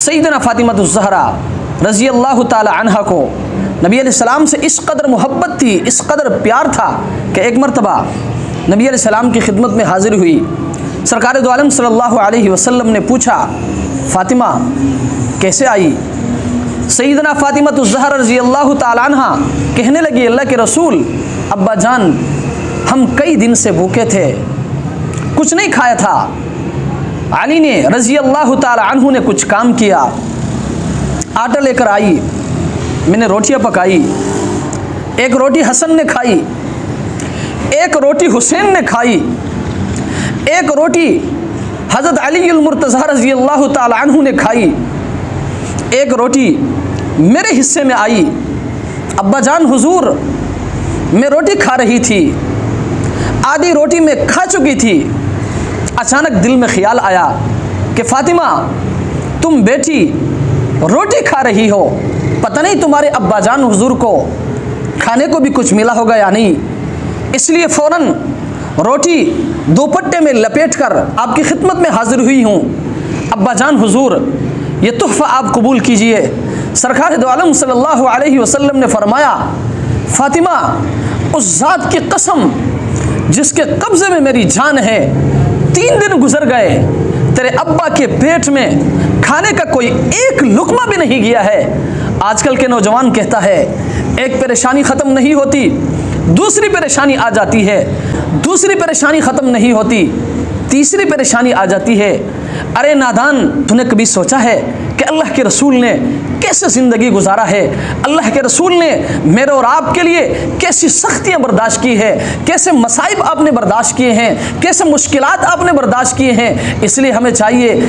सैयदना फातिमतुज़ ज़हरा रज़ी अल्लाह ताला अन्हा को नबी अलैहिस्सलाम से इस कदर मोहब्बत थी, इस कदर प्यार था कि एक मरतबा नबी अलैहिस्सलाम की खिदमत में हाजिर हुई। सरकार दो आलम सल्लल्लाहु अलैहि वसल्लम ने पूछा, फ़ातिमा कैसे आई? सैयदना फातिमतुज़ ज़हरा रज़ी अल्लाह ताला अन्हा कहने लगी, अल्लाह के रसूल, अब्बा जान हम कई दिन से भूखे थे, कुछ नहीं खाया था। अली ने रज़ी अल्लाह ताला अन्हु ने कुछ काम किया, आटा लेकर आई, मैंने रोटियां पकाई, एक रोटी हसन ने खाई, एक रोटी हुसैन ने खाई, एक रोटी हज़रत अली मुर्तज़ा रज़ी अल्लाह ताला अन्हु ने खाई, एक रोटी मेरे हिस्से में आई। अब्बा जान हुजूर मैं रोटी खा रही थी, आधी रोटी मैं खा चुकी थी, अचानक दिल में ख्याल आया कि फ़ातिमा तुम बेटी रोटी खा रही हो, पता नहीं तुम्हारे अब्बा जान हुजूर को खाने को भी कुछ मिला होगा या नहीं, इसलिए फ़ौरन रोटी दुपट्टे में लपेटकर आपकी खिदमत में हाजिर हुई हूँ। अब्बा जान हुजूर ये तोहफ़ा आप कबूल कीजिए। सरकार दो आलम सल्लल्लाहु अलैहि वसल्लम ने फरमाया, फ़ातिमा उस ज़ात की कसम जिसके कब्ज़े में मेरी जान है, 3 दिन गुजर गए तेरे अब्बा के पेट में खाने का कोई एक लुकमा भी नहीं गया है। आजकल के नौजवान कहता है एक परेशानी ख़त्म नहीं होती दूसरी परेशानी आ जाती है, दूसरी परेशानी ख़त्म नहीं होती तीसरी परेशानी आ जाती है। अरे नादान, तूने कभी सोचा है कि अल्लाह के रसूल ने कैसे ज़िंदगी गुजारा है? अल्लाह के रसूल ने मेरे और आपके लिए कैसी सख्तियाँ बर्दाश्त की है, कैसे मसाइब आपने बर्दाश्त किए हैं, कैसे मुश्किलात आपने बर्दाश्त किए हैं। इसलिए हमें चाहिए